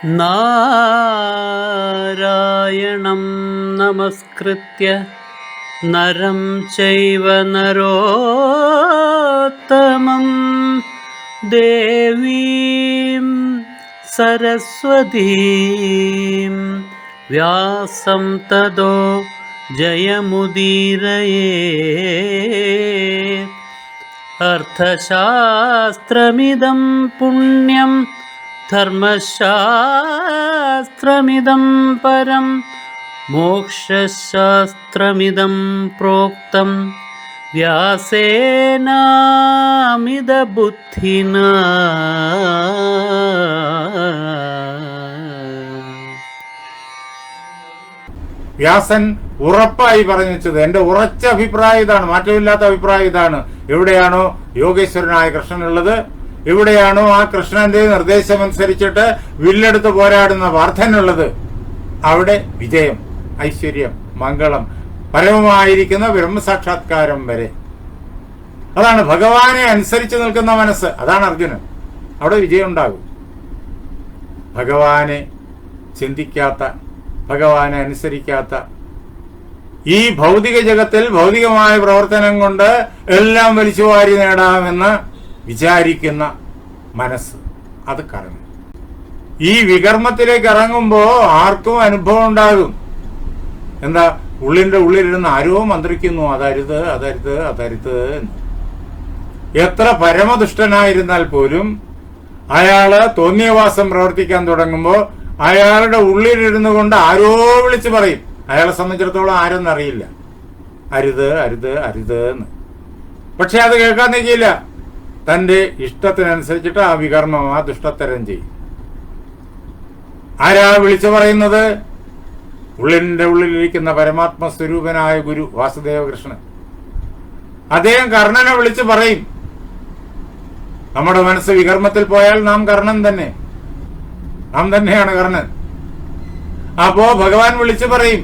നാരായണം നമസ്കൃത്യ നരം ചൈവ നരോത്തമം ദേവീം സരസ്വതീം വ്യാസം തതോ ജയമുദീരയേ. അർത്ഥശാസ്ത്രമിദം പുണ്യം ധർമ്മശാസ്ത്രമിദം പരം മോക്ഷശാസ്ത്രമിദം പ്രോക്തം വ്യാസേനാമിത ബുദ്ധിനാ. വ്യാസൻ ഉറപ്പായി പറഞ്ഞു വെച്ചത്, എന്റെ ഉറച്ച അഭിപ്രായം ഇതാണ്, മാറ്റമില്ലാത്ത അഭിപ്രായം ഇതാണ്. എവിടെയാണോ യോഗേശ്വരനായ കൃഷ്ണനുള്ളത്, എവിടെയാണോ ആ കൃഷ്ണന്റെ നിർദ്ദേശമനുസരിച്ചിട്ട് വില്ലെടുത്ത് പോരാടുന്ന പാർത്ഥനുള്ളത്, അവിടെ വിജയം, ഐശ്വര്യം, മംഗളം, പരമമായിരിക്കുന്ന ബ്രഹ്മസാക്ഷാത്കാരം വരെ. അതാണ് ഭഗവാനെ അനുസരിച്ച് നിൽക്കുന്ന മനസ്സ്. അതാണ് അർജുനൻ. അവിടെ വിജയം ഉണ്ടാകും. ഭഗവാനെ ചിന്തിക്കാത്ത, ഭഗവാനെ അനുസരിക്കാത്ത, ഈ ഭൗതിക ജഗത്തിൽ ഭൗതികമായ പ്രവർത്തനം കൊണ്ട് എല്ലാം വലിച്ചുവാരി നേടാമെന്ന് വിചാരിക്കുന്ന മനസ്സ്, അത് കറങ്ങും. ഈ വികർമ്മത്തിലേക്ക് ഇറങ്ങുമ്പോ ആർക്കും അനുഭവം ഉണ്ടാകും. എന്താ, ഉള്ളിന്റെ ഉള്ളിലിരുന്ന് ആരോ മന്ത്രിക്കുന്നു, അതരുത് അതരുത് അതരുത് എന്ന്. എത്ര പരമദുഷ്ടനായിരുന്നാൽ പോലും അയാള് തോന്നിയവാസം പ്രവർത്തിക്കാൻ തുടങ്ങുമ്പോൾ അയാളുടെ ഉള്ളിലിരുന്നു കൊണ്ട് ആരോ വിളിച്ചു പറയും. അയാളെ സംബന്ധിച്ചിടത്തോളം ആരെന്നറിയില്ല, അരുത് അരുത് അരുത് എന്ന്. പക്ഷെ അത് കേൾക്കാൻ നിൽക്കില്ല. തന്റെ ഇഷ്ടത്തിനനുസരിച്ചിട്ട് ആ വികർമ്മം, ആ ദുഷ്ടത്തരം ചെയ്യും. ആരാ വിളിച്ചു പറയുന്നത്? ഉള്ളിന്റെ ഉള്ളിലിരിക്കുന്ന പരമാത്മ സ്വരൂപനായ ഗുരു വാസുദേവ കൃഷ്ണൻ. അദ്ദേഹം കർണനെ വിളിച്ചു പറയും. നമ്മുടെ മനസ്സ് വികർമ്മത്തിൽ പോയാൽ നാം കർണൻ തന്നെ, നാം തന്നെയാണ് കർണൻ. അപ്പോ ഭഗവാൻ വിളിച്ചു പറയും,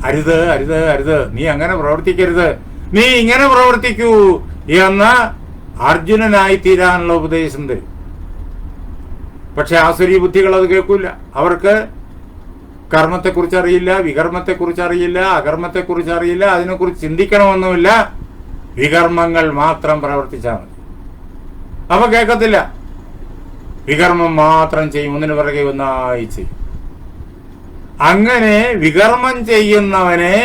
അരുത് അരുത് അരുത്, നീ അങ്ങനെ പ്രവർത്തിക്കരുത്, നീ ഇങ്ങനെ പ്രവർത്തിക്കൂ എന്ന് അർജുനനായി തീരാനുള്ള ഉപദേശം തരും. പക്ഷെ ആസുരി ബുദ്ധികൾ അത് കേൾക്കൂല. അവർക്ക് കർമ്മത്തെക്കുറിച്ച് അറിയില്ല, വികർമ്മത്തെക്കുറിച്ച് അറിയില്ല, അകർമ്മത്തെക്കുറിച്ച് അറിയില്ല, അതിനെക്കുറിച്ച് ചിന്തിക്കണമെന്നുമില്ല. വികർമ്മങ്ങൾ മാത്രം പ്രവർത്തിച്ചാൽ മതി. അവ കേൾക്കത്തില്ല. വികർമ്മം മാത്രം ചെയ്യും, ഒന്നിനു പിറകെ ഒന്നായി ചെയ്യും. അങ്ങനെ വികർമ്മം ചെയ്യുന്നവനെ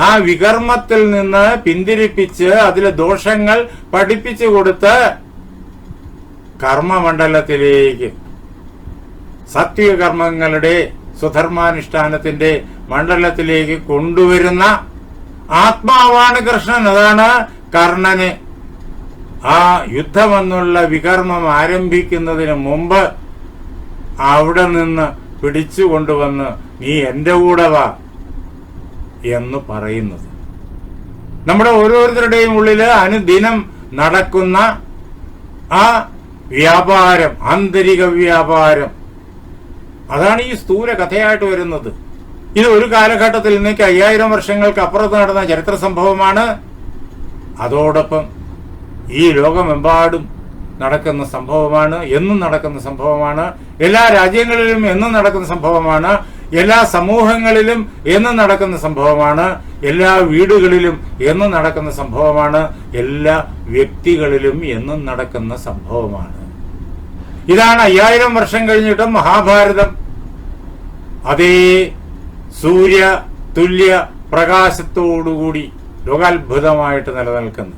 ആ വികർമ്മത്തിൽ നിന്ന് പിന്തിരിപ്പിച്ച് അതിലെ ദോഷങ്ങൾ പഠിപ്പിച്ചു കൊടുത്ത് കർമ്മമണ്ഡലത്തിലേക്ക്, സാത്വിക കർമ്മങ്ങളുടെ സ്വധർമാനുഷ്ഠാനത്തിന്റെ മണ്ഡലത്തിലേക്ക് കൊണ്ടുവരുന്ന ആത്മാവാണ് കൃഷ്ണൻ. അതാണ് കർണന് ആ യുദ്ധമെന്നുള്ള വികർമ്മം ആരംഭിക്കുന്നതിന് മുമ്പ് അവിടെ നിന്ന് പിടിച്ചു കൊണ്ടുവന്ന് നീ എന്റെ കൂടെ വാ എന്ന് പറയുന്നത്. നമ്മുടെ ഓരോരുത്തരുടെയും ഉള്ളില് അനുദിനം നടക്കുന്ന ആ വ്യാപാരം, ആന്തരിക വ്യാപാരം, അതാണ് ഈ സ്ഥൂല കഥയായിട്ട് വരുന്നത്. ഇത് ഒരു കാലഘട്ടത്തിൽ നിന്നേക്ക് 5000 വർഷങ്ങൾക്ക് അപ്പുറത്ത് നടന്ന ചരിത്ര സംഭവമാണ്. അതോടൊപ്പം ഈ ലോകമെമ്പാടും നടക്കുന്ന സംഭവമാണ്, എന്നും നടക്കുന്ന സംഭവമാണ്. എല്ലാ രാജ്യങ്ങളിലും എന്നും നടക്കുന്ന സംഭവമാണ്. എല്ലാ സമൂഹങ്ങളിലും എന്നും നടക്കുന്ന സംഭവമാണ്. എല്ലാ വീടുകളിലും എന്നും നടക്കുന്ന സംഭവമാണ്. എല്ലാ വ്യക്തികളിലും എന്നും നടക്കുന്ന സംഭവമാണ്. ഇതാണ് 5000 വർഷം കഴിഞ്ഞിട്ടും മഹാഭാരതം അതേ സൂര്യ തുല്യ പ്രകാശത്തോടുകൂടി ലോകാത്ഭുതമായിട്ട് നിലനിൽക്കുന്നു.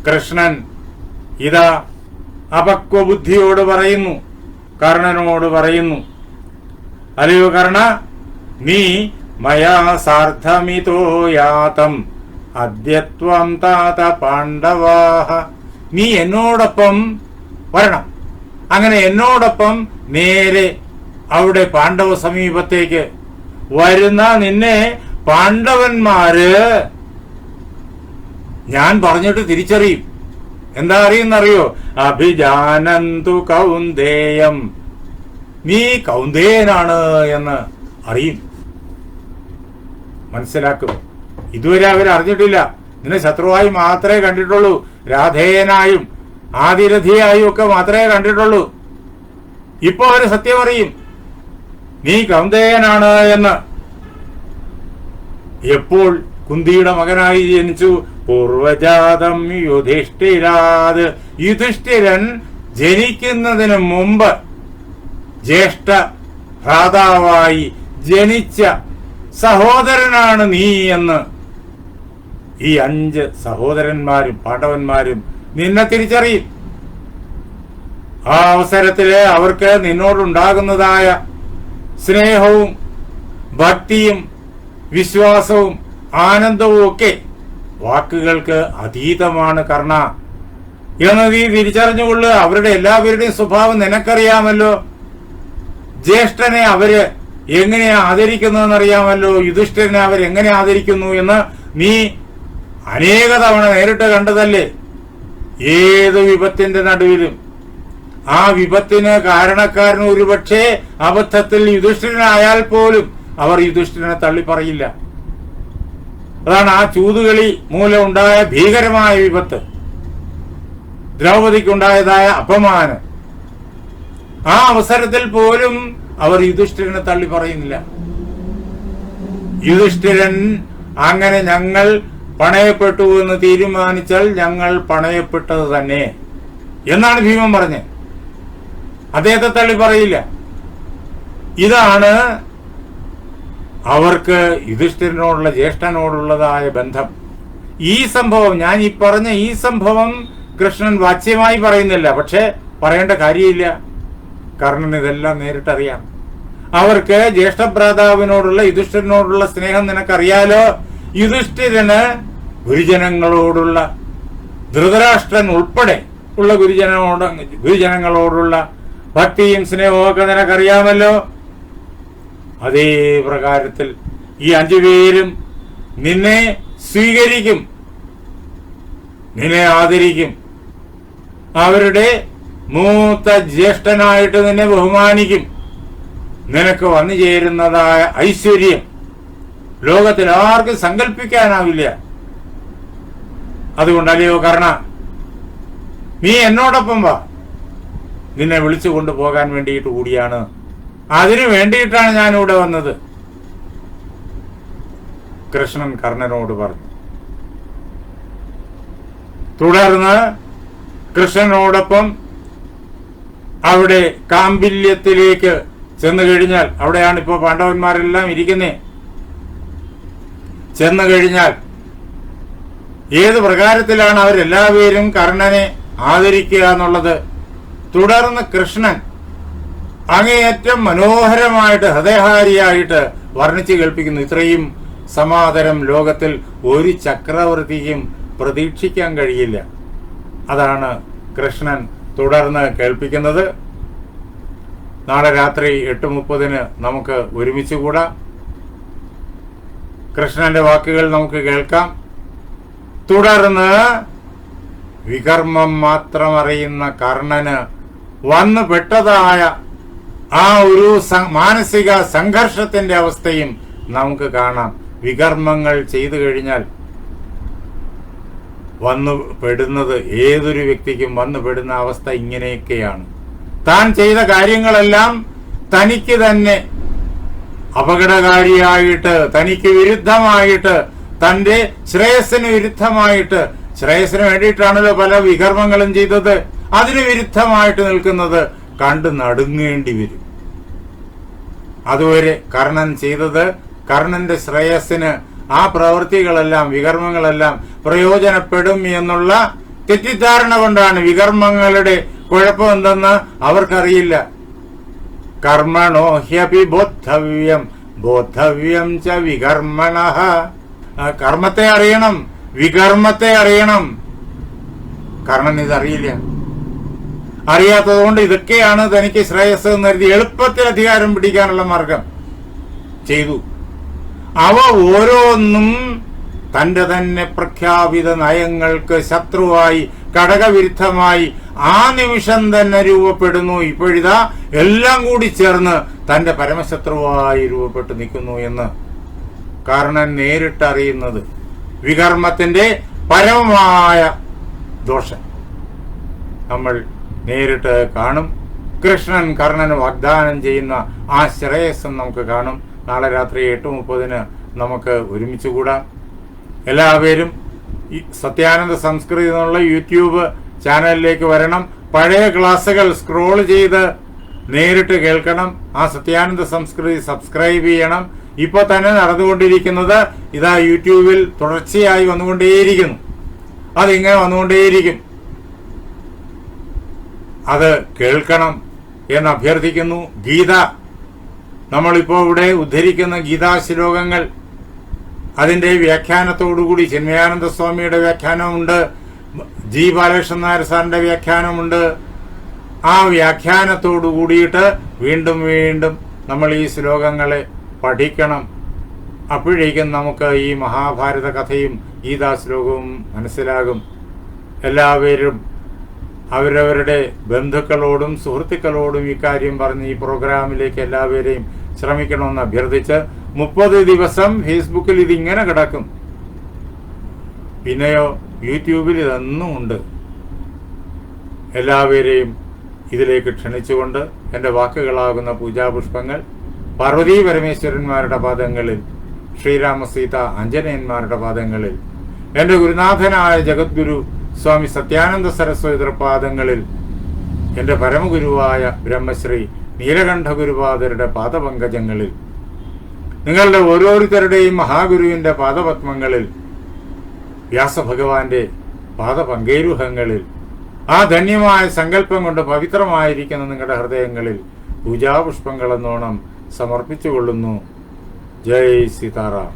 കൃഷ്ണൻ ഇതാ അപക്വബുദ്ധിയോട് പറയുന്നു, കർണനോട് പറയുന്നു, അല്ലയോ കർണ, നീ മയാ സാർദ്ധമിതോ യാതം അദ്യത്വം താത പാണ്ഡവാഹ. നീ എന്നോടൊപ്പം വരണം. അങ്ങനെ എന്നോടൊപ്പം നേരെ അവിടെ പാണ്ഡവ സമീപത്തേക്ക് വരുന്ന നിന്നെ പാണ്ഡവന്മാര് ഞാൻ പറഞ്ഞിട്ട് തിരിച്ചറിയും. എന്താ അറിയുന്നറിയോ? അഭിജാനന്തു കൗന്ദേയം, നീ കൗന്ദേയനാണ് എന്ന് അറിയും, മനസ്സിലാക്കും. ഇതുവരെ അവർ അറിഞ്ഞിട്ടില്ല. നിന്നെ ശത്രുവായി മാത്രമേ കണ്ടിട്ടുള്ളൂ. രാധേയനായും ആദിരഥിയായും ഒക്കെ മാത്രമേ കണ്ടിട്ടുള്ളൂ. ഇപ്പൊ അവര് സത്യം അറിയും, നീ കൗന്ദേയനാണ് എന്ന്. എപ്പോൾ കുന്തിയുടെ മകനായി ജനിച്ചു? പൂർവജാതം യുധിഷ്ഠിരാത്. യുധിഷ്ഠിരൻ ജനിക്കുന്നതിന് മുമ്പ് ജ്യേഷ്ഠ ഭ്രാതാവായി ജനിച്ച സഹോദരനാണ് നീ എന്ന് ഈ 5 സഹോദരന്മാരും പാണ്ഡവന്മാരും നിന്നെ തിരിച്ചറിയും. ആ അവസരത്തില് അവർക്ക് നിന്നോടുണ്ടാകുന്നതായ സ്നേഹവും ഭക്തിയും വിശ്വാസവും ആനന്ദവും ഒക്കെ വാക്കുകൾക്ക് അതീതമാണ് കർണ എന്ന് നീ തിരിച്ചറിഞ്ഞുകൊള്ളുക. അവരുടെ എല്ലാവരുടെയും സ്വഭാവം നിനക്കറിയാമല്ലോ. ജ്യേഷ്ഠനെ അവര് എങ്ങനെയാ ആദരിക്കുന്നതെന്നറിയാമല്ലോ. യുധിഷ്ഠിരനെ അവരെങ്ങനെ ആദരിക്കുന്നു എന്ന് നീ അനേക തവണ നേരിട്ട് കണ്ടതല്ലേ. ഏത് വിപത്തിന്റെ നടുവിലും ആ വിപത്തിന് കാരണക്കാരൻ ഒരുപക്ഷെ അബദ്ധത്തിൽ യുധിഷ്ഠിരനായാൽ പോലും അവർ യുധിഷ്ഠിരനെ തള്ളിപ്പറയില്ല. അതാണ് ആ ചൂതുകളി മൂലം ഉണ്ടായ ഭീകരമായ വിപത്ത്, ദ്രൗപദിക്കുണ്ടായതായ അപമാനം. ആ അവസരത്തിൽ പോലും അവർ യുധിഷ്ഠിരനെ തള്ളി പറയുന്നില്ല. യുധിഷ്ഠിരൻ അങ്ങനെ ഞങ്ങൾ പണയപ്പെട്ടു എന്ന് തീരുമാനിച്ചാൽ ഞങ്ങൾ പണയപ്പെട്ടത് തന്നെ എന്നാണ് ഭീമൻ പറഞ്ഞത്. അദ്ദേഹത്തെ തള്ളി പറയില്ല. ഇതാണ് അവർക്ക് യുധിഷ്ഠിരനോടുള്ള ജ്യേഷ്ഠനോടുള്ളതായ ബന്ധം. ഈ സംഭവം, ഞാൻ ഈ പറഞ്ഞ ഈ സംഭവം കൃഷ്ണൻ വാച്യമായി പറയുന്നില്ല, പക്ഷെ പറയേണ്ട കാര്യമില്ല. കർണൻ ഇതെല്ലാം നേരിട്ടറിയാം. അവർക്ക് ജ്യേഷ്ഠഭ്രാതാവിനോടുള്ള യുധിഷ്ഠിരനോടുള്ള സ്നേഹം നിനക്കറിയാലോ. യുധിഷ്ഠിരന് ഗുരുജനങ്ങളോടുള്ള, ധൃതരാഷ്ട്രൻ ഉൾപ്പെടെ ഉള്ള ഗുരുജനങ്ങളോടുള്ള ഭക്തിയും സ്നേഹവും ഒക്കെ നിനക്കറിയാമല്ലോ. അതേ പ്രകാരത്തിൽ ഈ 5 പേരും നിന്നെ സ്വീകരിക്കും, നിന്നെ ആദരിക്കും. അവരുടെ മൂത്ത ജ്യേഷ്ഠനായിട്ട് നിന്നെ ബഹുമാനിക്കും. നിനക്ക് വന്നു ചേരുന്നതായ ഐശ്വര്യം ലോകത്തിൽ ആർക്കും സങ്കല്പിക്കാനാവില്ല. അതുകൊണ്ടല്ലയോ കർണ, നീ എന്നോടൊപ്പം വാ, നിന്നെ വിളിച്ചു കൊണ്ടുപോകാൻ വേണ്ടിയിട്ട് കൂടിയാണ്, അതിനു വേണ്ടിയിട്ടാണ് ഞാനിവിടെ വന്നത്. കൃഷ്ണൻ കർണനോട് പറഞ്ഞു. തുടർന്ന് കൃഷ്ണനോടൊപ്പം അവിടെ കാമ്പില്യത്തിലേക്ക് ചെന്നു കഴിഞ്ഞാൽ, അവിടെയാണ് ഇപ്പോൾ പാണ്ഡവന്മാരെല്ലാം ഇരിക്കുന്നേ. ചെന്നു കഴിഞ്ഞാൽ ഏത് പ്രകാരത്തിലാണ് അവരെല്ലാവരും കർണനെ ആദരിക്കുക എന്നുള്ളത് തുടർന്ന് കൃഷ്ണൻ അങ്ങേയറ്റം മനോഹരമായിട്ട് ഹൃദയഹാരിയായിട്ട് വർണ്ണിച്ചു കേൾപ്പിക്കുന്നു. ഇത്രയും സമാദരം ലോകത്തിൽ ഒരു ചക്രവർത്തിക്കും പ്രതീക്ഷിക്കാൻ കഴിയില്ല. അതാണ് കൃഷ്ണൻ തുടർന്ന് കേൾപ്പിക്കുന്നത്. നാളെ രാത്രി 8:30 നമുക്ക് ഒരുമിച്ച് കൂടാം. കൃഷ്ണന്റെ വാക്കുകൾ നമുക്ക് കേൾക്കാം. തുടർന്ന് വികർമ്മം മാത്രം അറിയുന്ന കർണന് വന്നു പെട്ടതായ ആ ഒരു മാനസിക സംഘർഷത്തിന്റെ അവസ്ഥയും നമുക്ക് കാണാം. വികർമ്മങ്ങൾ ചെയ്തു കഴിഞ്ഞാൽ വന്നു പെടുന്നത്, ഏതൊരു വ്യക്തിക്കും വന്നു പെടുന്ന അവസ്ഥ ഇങ്ങനെയൊക്കെയാണ്. താൻ ചെയ്ത കാര്യങ്ങളെല്ലാം തനിക്ക് തന്നെ അപകടകാരിയായിട്ട്, തനിക്ക് വിരുദ്ധമായിട്ട്, തന്റെ ശ്രേയസ്സിന് വിരുദ്ധമായിട്ട്, ശ്രേയസ്സിന് വേണ്ടിയിട്ടാണല്ലോ പല വികർമ്മങ്ങളും ചെയ്തത്, അതിന് വിരുദ്ധമായിട്ട് നിൽക്കുന്നത് കണ്ട് നടുങ്ങേണ്ടി വരും. അതുവരെ കർണൻ ചെയ്തത് കർണന്റെ ശ്രേയസ്സിന് ആ പ്രവൃത്തികളെല്ലാം, വികർമ്മങ്ങളെല്ലാം പ്രയോജനപ്പെടും എന്നുള്ള തെറ്റിദ്ധാരണ കൊണ്ടാണ്. വികർമ്മങ്ങളുടെ കുഴപ്പം എന്തെന്ന് അവർക്കറിയില്ല. കർമ്മണോ ഹ്യപി ബോദ്ധവ്യം ബോദ്ധവ്യം ച വികർമ്മണഃ. കർമ്മത്തെ അറിയണം, വികർമ്മത്തെ അറിയണം. കർണൻ ഇതറിയില്ല. അറിയാത്തതുകൊണ്ട് ഇതൊക്കെയാണ് തനിക്ക് ശ്രേയസ് എന്ന് കരുതി എളുപ്പത്തിൽ അധികാരം പിടിക്കാനുള്ള മാർഗം ചെയ്തു. അവ ഓരോന്നും തന്റെ തന്നെ പ്രഖ്യാപിത നയങ്ങൾക്ക് ശത്രുവായി, ഘടകവിരുദ്ധമായി ആ നിമിഷം തന്നെ രൂപപ്പെടുന്നു. ഇപ്പോഴിതാ എല്ലാം കൂടി ചേർന്ന് തന്റെ പരമശത്രുവായി രൂപപ്പെട്ടു നിൽക്കുന്നു എന്ന് കർണൻ നേരിട്ടറിയുന്നത് വികർമ്മത്തിന്റെ പരമമായ ദോഷം നമ്മൾ നേരിട്ട് കാണും. കൃഷ്ണൻ കർണന് വാഗ്ദാനം ചെയ്യുന്ന ആ ശ്രേയസ്സും നമുക്ക് കാണും. നാളെ രാത്രി 8:30 നമുക്ക് ഒരുമിച്ച് കൂടാം. എല്ലാവരും സത്യാനന്ദ സംസ്കൃതി എന്നുള്ള യൂട്യൂബ് ചാനലിലേക്ക് വരണം. പഴയ ക്ലാസ്സുകൾ സ്ക്രോൾ ചെയ്ത് നേരിട്ട് കേൾക്കണം. ആ സത്യാനന്ദ സംസ്കൃതി സബ്സ്ക്രൈബ് ചെയ്യണം. ഇപ്പൊ തന്നെ നടന്നുകൊണ്ടിരിക്കുന്നത് ഇതാ യൂട്യൂബിൽ തുടർച്ചയായി വന്നുകൊണ്ടേയിരിക്കുന്നു. അതിങ്ങനെ വന്നുകൊണ്ടേയിരിക്കും. അത് കേൾക്കണം എന്ന് അഭ്യർത്ഥിക്കുന്നു. ഗീത, നമ്മളിപ്പോൾ ഇവിടെ ഉദ്ധരിക്കുന്ന ഗീതാ ശ്ലോകങ്ങൾ, അതിന്റെ വ്യാഖ്യാനത്തോടുകൂടി ചിന്മയാനന്ദ സ്വാമിയുടെ വ്യാഖ്യാനമുണ്ട്, ജി ബാലകൃഷ്ണൻ നായർ സാറിന്റെ വ്യാഖ്യാനമുണ്ട്. ആ വ്യാഖ്യാനത്തോടു കൂടിയിട്ട് വീണ്ടും വീണ്ടും നമ്മൾ ഈ ശ്ലോകങ്ങളെ പഠിക്കണം. അപ്പോഴേക്കും നമുക്ക് ഈ മഹാഭാരത കഥയും ഗീതാ ശ്ലോകവും മനസ്സിലാകും. എല്ലാവരും അവരവരുടെ ബന്ധുക്കളോടും സുഹൃത്തുക്കളോടും ഇക്കാര്യം പറഞ്ഞ് ഈ പ്രോഗ്രാമിലേക്ക് എല്ലാവരെയും ശ്രമിക്കണമെന്ന് അഭ്യർത്ഥിച്ച് 30 ദിവസം ഫേസ്ബുക്കിൽ ഇതിങ്ങനെ കിടക്കും. പിന്നെയോ യൂട്യൂബിൽ ഇതെന്നും ഉണ്ട്. എല്ലാവരെയും ഇതിലേക്ക് ക്ഷണിച്ചുകൊണ്ട് എൻ്റെ വാക്കുകളാകുന്ന പൂജാപുഷ്പങ്ങൾ പാർവതീ പരമേശ്വരന്മാരുടെ പാദങ്ങളിൽ, ശ്രീരാമസീത ആഞ്ജനേയന്മാരുടെ പാദങ്ങളിൽ, എൻ്റെ ഗുരുനാഥനായ ജഗദ്ഗുരു സ്വാമി സത്യാനന്ദ സരസ്വതി പാദങ്ങളിൽ, എൻ്റെ പരമഗുരുവായ ബ്രഹ്മശ്രീ നീലകണ്ഠ ഗുരുപാദരുടെ പാദപങ്കജങ്ങളിൽ, നിങ്ങളുടെ ഓരോരുത്തരുടെയും മഹാഗുരുവിൻ്റെ പാദപത്മങ്ങളിൽ, വ്യാസഭഗവാന്റെ പാദപങ്കേരുഹങ്ങളിൽ, ആ ധന്യമായ സങ്കല്പം കൊണ്ട് പവിത്രമായിരിക്കുന്ന നിങ്ങളുടെ ഹൃദയങ്ങളിൽ പൂജാപുഷ്പങ്ങളെന്നോണം സമർപ്പിച്ചുകൊള്ളുന്നു. ജയ് സീതാറാം.